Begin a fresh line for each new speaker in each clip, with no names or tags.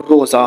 रोज़ा।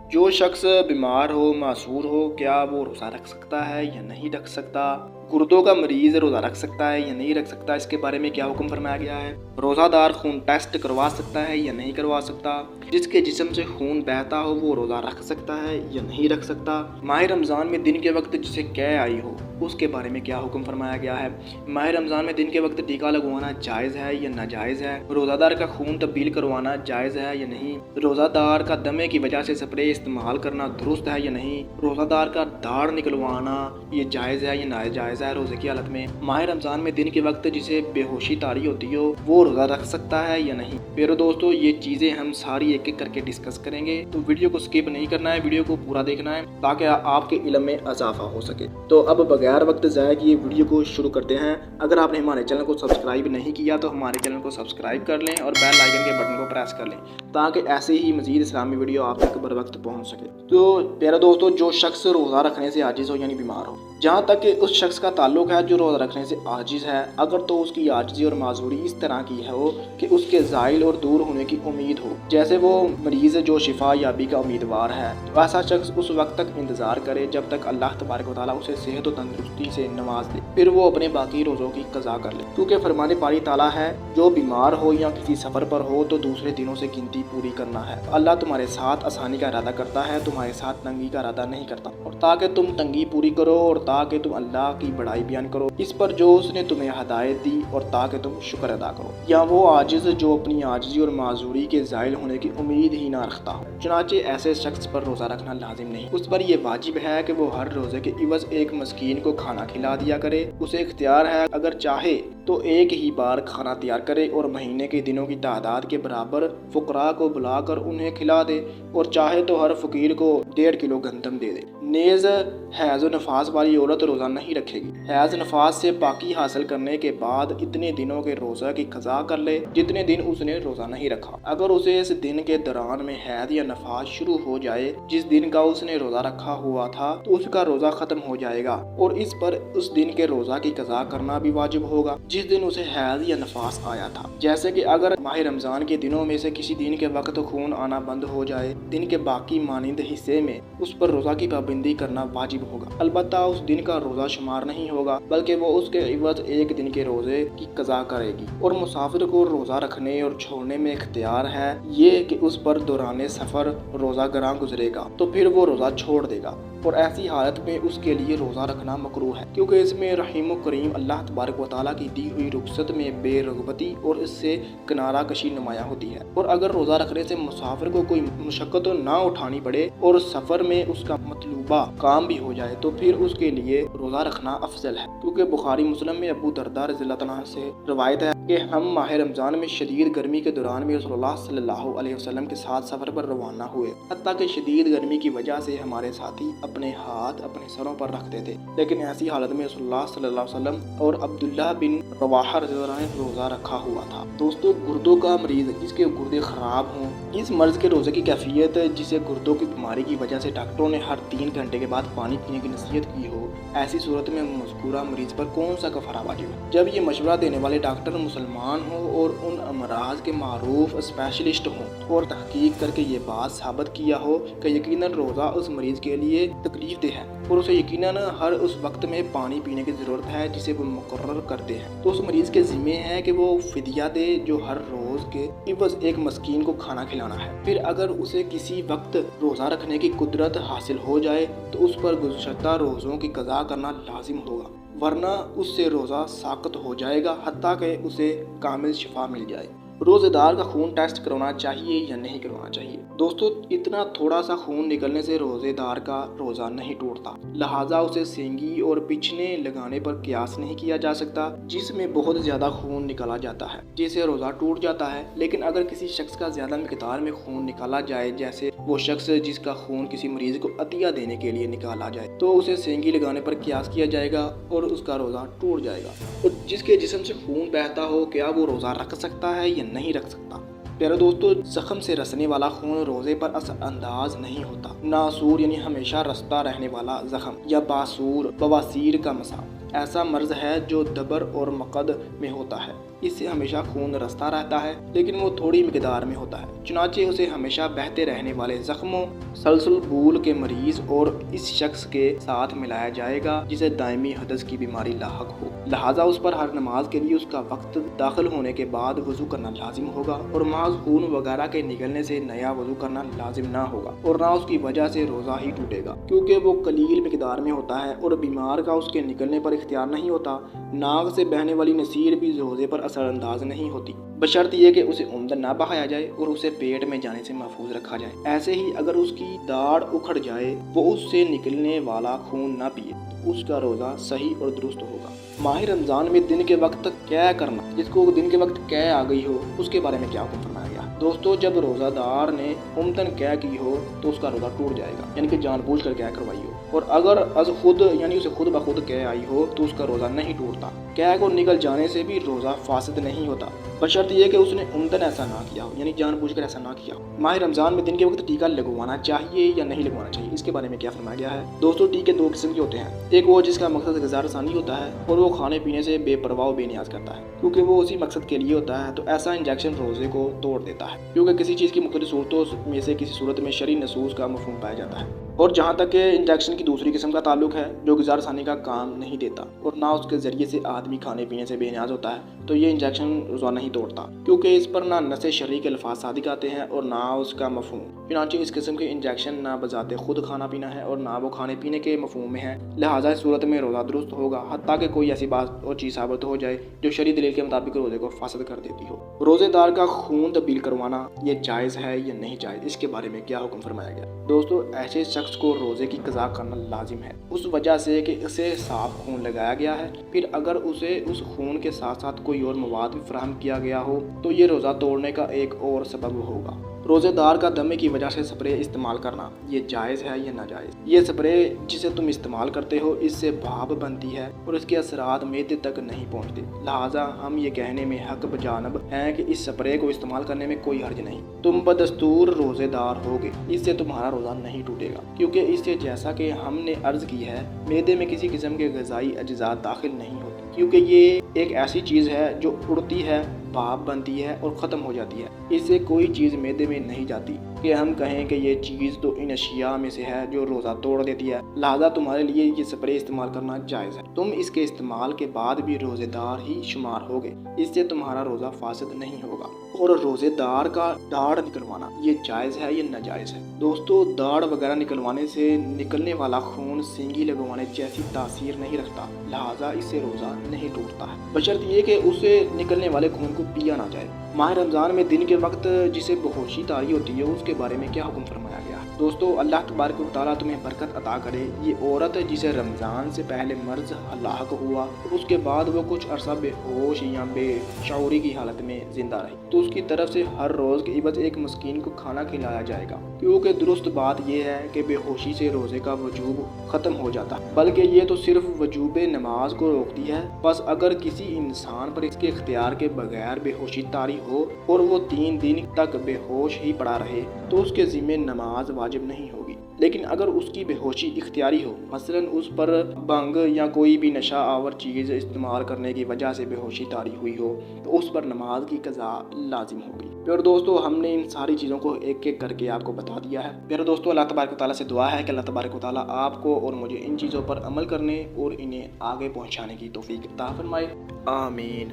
जो शख्स बीमार हो, मासूर हो, क्या वो रोज़ा रख सकता है या नहीं रख सकता? गुर्दों का मरीज़ रोज़ा रख सकता है या नहीं रख सकता, इसके बारे में क्या हुक्म फरमाया गया है? रोज़ादार खून टेस्ट करवा सकता है या नहीं करवा सकता? जिसके जिस्म से खून बहता हो वो रोज़ा रख सकता है या नहीं रख सकता? माह रमज़ान में दिन के वक्त जिसे कै आई हो उसके बारे में क्या हुक्म फरमाया गया है? माह रमज़ान में दिन के वक्त टीका लगवाना जायज़ है या नाजायज़ है? रोज़ादार का खून तब्दील करवाना जायज़ है या नहीं? रोज़ादार का दमे की वजह से स्प्रे इस्तेमाल करना दुरुस्त है या नहीं? रोज़ादार का दाढ़ निकलवाना ये जायज़ है या नाजायज़ है रोज़े की हालत में? माह रमज़ान में दिन के वक्त जिसे बेहोशी तारी होती हो वो रोज़ा रख सकता है या नहीं? प्यारे दोस्तों, ये चीज़ें हम सारी एक एक करके डिस्कस करेंगे, तो वीडियो को स्किप नहीं करना है, वीडियो को पूरा देखना है ताकि आपके इल्म में इजाफा हो सके। तो अब बगैर वक्त ज़ाया किए वीडियो को शुरू करते हैं। अगर आपने हमारे चैनल को सब्सक्राइब नहीं किया तो हमारे चैनल को सब्सक्राइब कर लें और बेल आइकन के बटन को प्रेस कर लें ताकि ऐसे ही मज़ीद इस्लामी वीडियो आप तक बर वक्त पहुँच सके। तो प्यारे दोस्तों, जो शख्स रोज़ा रखने से आजिज़ हो यानी बीमार हो, जहाँ तक कि उस शख्स का ताल्लुक है जो रोज़ा रखने से आजिज़ है, अगर तो उसकी आजिज़ी और माजूरी इस तरह की है हो कि उसके ज़ाइल और दूर होने की उम्मीद हो, जैसे वो मरीज़ जो शिफा याबी का उम्मीदवार है, तो ऐसा शख्स उस वक्त तक इंतज़ार करे जब तक अल्लाह तबारक व तआला उसे सेहत और तंदुरुस्ती से नवाज दे, फिर वो अपने बाकी रोज़ों की कज़ा कर ले। क्योंकि फरमाने पारी ताला है, जो बीमार हो या किसी सफ़र पर हो तो दूसरे दिनों से गिनती पूरी करना है। अल्लाह तुम्हारे साथ आसानी का इरादा करता है, तुम्हारे साथ तंगी का इरादा नहीं करता, और ताकि तुम तंगी पूरी करो और ताकि तुम अल्लाह की बड़ाई बयान करो इस पर जो उसने तुम्हें हदायत दी, और ताकि तुम शुक्र अदा करो। या वो आजिज़ जो अपनी आजिज़ी और माजूरी के ज़ाइल होने की उम्मीद ही ना रखता हो, चुनाचे ऐसे शख्स पर रोज़ा रखना लाजिम नहीं, उस पर यह वाजिब है कि वो हर रोज़े के इवज़ एक मस्कीन को खाना खिला दिया करे। उसे इख्तियार है, अगर चाहे तो एक ही बार खाना तैयार करे और महीने के दिनों की तादाद के बराबर फुकरा को बुलाकर उन्हें खिला दे, और चाहे तो हर फ़कीर को 1.5 किलो गंदम दे दे। नेज़ हैज़ व नफास वाली औरत रोज़ा नहीं रखेगी। हैज़ नफास से पाकी हासिल करने के बाद इतने दिनों के रोज़ा की कज़ा कर ले जितने दिन उसने रोज़ा नहीं रखा। अगर उसे इस दिन के दौरान में हैज़ या नफास शुरू हो जाए जिस दिन का उसने रोज़ा रखा हुआ था, तो उसका रोज़ा ख़त्म हो जाएगा और इस पर उस दिन के रोज़ा की कज़ा करना भी वाजिब होगा जिस दिन उसे हैज़ या नफास आया था। जैसे कि अगर माह रमज़ान के दिनों में से किसी दिन के वक्त खून आना बंद हो जाए, दिन के बाकी मानिंद हिस्से में उस पर रोज़ा की पाबंदी करना वाजिब होगा। अलबत्ता उस दिन का रोज़ा शुमार नहीं होगा, बल्कि वो उसके इवज़ एक दिन के रोज़े की कज़ा करेगी। और मुसाफिर को रोज़ा रखने और छोड़ने में इख्तियार है ये कि उस पर दौरान सफ़र रोज़ा गरा गुजरेगा तो फिर वो रोज़ा छोड़ देगा, और ऐसी हालत में उसके लिए रोज़ा रखना मकरूह है, क्योंकि इसमें रहीम व करीम अल्लाह तबारक व तआला की दी हुई रुखसत में बेरग़बती और इससे किनारा कशी नुमायाँ होती है। और अगर रोज़ा रखने से मुसाफिर को कोई मुशक्क़त ना उठानी पड़े और सफ़र में उसका मतलूबा काम भी हो जाए तो फिर उसके लिए रोज़ा रखना अफजल है, क्योंकि बुखारी मुस्लिम में अबू दरदा रज़ियल्लाहु अन्हु से रवायत है कि हम माह रमज़ान में शदीद गर्मी के दौरान में रसूलुल्लाह सल्लल्लाहु अलैहि वसल्लम के साथ सफ़र पर रवाना हुए, हत्ता कि शदीद गर्मी की वजह से हमारे साथी अपने हाथ अपने सरों पर रखते थे, लेकिन ऐसी हालत में रसूलुल्लाह सल्लल्लाहु अलैहि वसल्लम और अब्दुल्लाह बिन रवाहा रज़ियल्लाहु अन्हु रोज़ा रखा हुआ था। दोस्तों, गुर्दों का मरीज़ जिसके गुर्दे ख़राब हों, इस मर्ज़ के रोज़े की कैफियत जिसे गुर्दों की बीमारी की वजह से डॉक्टरों ने हर 3 घंटे के बाद पानी पीने की नसीहत की हो, ऐसी सूरत में मज़कूरा मरीज़ पर कौन सा कफ़ारा वाजिब है? जब ये मशवरा देने वाले डॉक्टर मुसलमान हो और उन अमराज के मारूफ स्पेशलिस्ट हों और तहकीक करके ये बात साबित किया हो कि यकीनन रोज़ा उस मरीज़ के लिए तकलीफ दे है और उसे यकीनन हर उस वक्त में पानी पीने की ज़रूरत है जिसे वो मुकर्रर करते हैं, तो उस मरीज़ के ज़िम्मे है कि वो फ़िदिया दे जो हर रोज़ के इवज़ एक मस्कीन को खाना खिलाना है। फिर अगर उसे किसी वक्त रोज़ा रखने की कुदरत हासिल हो जाए तो उस पर गुज़श्ता रोज़ों की कज़ा करना लाजिम होगा, वरना उससे रोज़ा साक़त हो जाएगा हत्ता कि उसे कामिल शिफा मिल जाए। रोज़ेदार का खून टेस्ट करवाना चाहिए या नहीं करवाना चाहिए? दोस्तों, इतना थोड़ा सा खून निकलने से रोज़ेदार का रोज़ा नहीं टूटता, लिहाजा उसे सेंगी और बिछने लगाने पर कियास नहीं किया जा सकता जिसमें बहुत ज़्यादा खून निकाला जाता है जिससे रोज़ा टूट जाता है। लेकिन अगर किसी शख्स का ज़्यादा मिक़दार में खून निकाला जाए, जैसे वो शख्स जिसका खून किसी मरीज़ को अतिया देने के लिए निकाला जाए, तो उसे सेंगी लगाने पर कियास किया जाएगा और उसका रोज़ा टूट जाएगा। और जिसके जिस्म से खून बहता हो, क्या वो रोज़ा रख सकता है या नहीं रख सकता? प्यारे दोस्तों, जख्म से रसने वाला खून रोज़े पर असर अंदाज नहीं होता। नासूर यानी हमेशा रसता रहने वाला जख्म या बासूर बवासीर का मसा ऐसा मर्ज है जो दबर और मकद में होता है। इससे हमेशा खून रसता रहता है, लेकिन वो थोड़ी मिकदार में होता है। चुनाचे उसे हमेशा बहते रहने वाले जख्मों, सलसलबूल के मरीज और इस शख्स के साथ मिलाया जाएगा जिसे दायमी हदस की बीमारी लाहक हो। लिहाजा उस पर हर नमाज के लिए उसका वक्त दाखिल होने के बाद वजू करना लाजिम होगा और महज खून वगैरह के निकलने से नया वजू करना लाजिम ना होगा और ना उसकी वजह से रोज़ा ही टूटेगा, क्योंकि वो कलील मिकदार में होता है और बीमार का उसके निकलने पर इख्तियार नहीं होता। नाक से बहने वाली नसीर भी रोज़े पर असरअंदाज नहीं होती, बशर्ते ये कि उसे उम्दन ना बहाया जाए और उसे पेट में जाने से महफूज रखा जाए। ऐसे ही अगर उसकी दाढ़ उखड़ जाए, वो उससे निकलने वाला खून ना पिए, तो उसका रोज़ा सही और दुरुस्त होगा। माह रमज़ान में दिन के वक्त क्या करना, जिसको दिन के वक्त कै आ गई हो, उसके बारे में क्या हुक्म फरमाया गया। दोस्तों, जब रोज़ादार ने उम्दन क्या की हो तो उसका रोज़ा टूट जाएगा, यानी कि जानबूझ कर क्या करवाई हो। और अगर अज खुद यानी उसे खुद ब खुद क्या आई हो तो उसका रोज़ा नहीं टूटता। क्या को निकल जाने से भी रोज़ा फासिद नहीं होता, बशर्ते ये कि उसने उम्दन ऐसा ना किया हो, यानी जानबूझकर ऐसा ना किया हो। माह रमज़ान में दिन के वक्त टीका लगवाना चाहिए या नहीं लगवाना चाहिए, इसके बारे में क्या फरमाया गया है। दोस्तों, टीके दो किस्म के होते हैं। एक वो जिसका मकसद गुज़ार आसानी होता है और वो खाने पीने से बेपरवाह बेनियाज करता है, क्योंकि वो उसी मकसद के लिए होता है। तो ऐसा इंजेक्शन रोज़े को तोड़ देता है, क्योंकि किसी चीज़ की मुख्तलिफ सूरतों में से किसी सूरत में शरई नसूस का मफहूम पाया जाता है। और जहाँ तक इंजेक्शन की दूसरी किस्म का ताल्लुक है जो गुज़ार आसानी का काम नहीं देता और ना उसके ज़रिए से आदमी खाने पीने से बेनियाज होता है, तो ये इंजेक्शन रोज़ा नहीं तोड़ता, क्योंकि इस पर ना नसे शरई के अल्फाज सादिक आते हैं और ना उसका मफहूम। चुनांचे इस किस्म के इंजेक्शन ना बजाते खुद खाना पीना है और ना वो खाने पीने के मफहूम में है। लिहाजा इस सूरत में रोज़ा दुरुस्त होगा, हत्ता कि कोई ऐसी बात और चीज़ साबित हो जाए जो शरई दलील के मुताबिक रोज़े को फासद कर देती हो। रोज़ेदार का खून तब्दील करवाना ये जायज़ है या नहीं जायज़, इसके बारे में क्या हुक्म फरमाया गया। दोस्तों, ऐसे शख्स को रोज़े की कज़ा करना लाजिम है, उस वजह से कि उसे साफ खून लगाया गया है। फिर अगर उसे उस खून के साथ साथ कोई और मवाद भी फराहम किया गया हो तो ये रोज़ा तोड़ने का एक और सबब होगा। रोज़ेदार का दमे की वजह से स्प्रे इस्तेमाल करना ये जायज़ है या नाजायज़। ये स्प्रे जिसे तुम इस्तेमाल करते हो इससे भाप बनती है और इसके असरात मैदे तक नहीं पहुंचते। लिहाजा हम ये कहने में हक बजानब हैं कि इस स्प्रे को इस्तेमाल करने में कोई हर्ज नहीं। तुम बदस्तूर रोज़ेदार होगे, इससे तुम्हारा रोज़ा नहीं टूटेगा, क्योंकि इससे जैसा कि हमने अर्ज की है मैदे में किसी किस्म के ग़िज़ाई अज्जा दाखिल नहीं होते, क्योंकि ये एक ऐसी चीज़ है जो उड़ती है, भाप बनती है और ख़त्म हो जाती है। इससे कोई चीज़ मैदे में नहीं जाती कि हम कहें कि ये चीज़ तो इन अशिया में से है जो रोज़ा तोड़ देती है। लिहाजा तुम्हारे लिए ये स्प्रे इस्तेमाल करना जायज़ है। तुम इसके इस्तेमाल के बाद भी रोज़ेदार ही शुमार होगे, इससे तुम्हारा रोज़ा फासिद नहीं होगा। और रोज़ेदार का दाढ़ निकलवाना ये जायज़ है या नाजायज़ है। दोस्तों, दाढ़ वगैरह निकलवाने से निकलने वाला खून सींगी लगवाने जैसी तासीर नहीं रखता, लिहाजा इससे रोज़ा नहीं टूटता है, बशर्ते ये कि उसे निकलने वाले खून को पिया ना जाए। माह रमज़ान में दिन के वक्त जिसे बेहोशी तारी होती है उसके बारे में क्या हुक्म फरमाया गया। दोस्तों, अल्लाह तबारक व तआला तुम्हें बरकत अता करे। ये औरत जिसे रमज़ान से पहले मर्ज लाहक हुआ और उसके बाद वो कुछ अरसा बेहोश या बेशऊरी की हालत में जिंदा रही, तो उसकी तरफ से हर रोज़ के इवज़ एक मस्कीन को खाना खिलाया जाएगा, क्योंकि दुरुस्त बात यह है कि बेहोशी से रोज़े का वजूब ख़त्म हो जाता है, बल्कि ये तो सिर्फ वजूब नमाज को रोकती है। बस अगर किसी इंसान पर इसके इख्तियार के बगैर बेहोशी तारी हो और वो 3 दिन तक बेहोश ही पड़ा रहे तो उसके ज़िम्मे नमाज वाजिब नहीं होगी। लेकिन अगर उसकी बेहोशी इख्तियारी हो, मसलन उस पर भंग या कोई भी नशा आवर चीज़ इस्तेमाल करने की वजह से बेहोशी तारी हुई हो, तो उस पर नमाज की कज़ा लाजिम होगी। प्यारे दोस्तों, हमने इन सारी चीज़ों को एक एक करके आपको बता दिया है। प्यारे दोस्तों, अल्लाह तबारक व तआला से दुआ है कि अल्लाह तबारक व तआला आपको और मुझे इन चीज़ों पर अमल करने और इन्हें आगे पहुँचाने की तौफीक अता फरमाए। आमीन।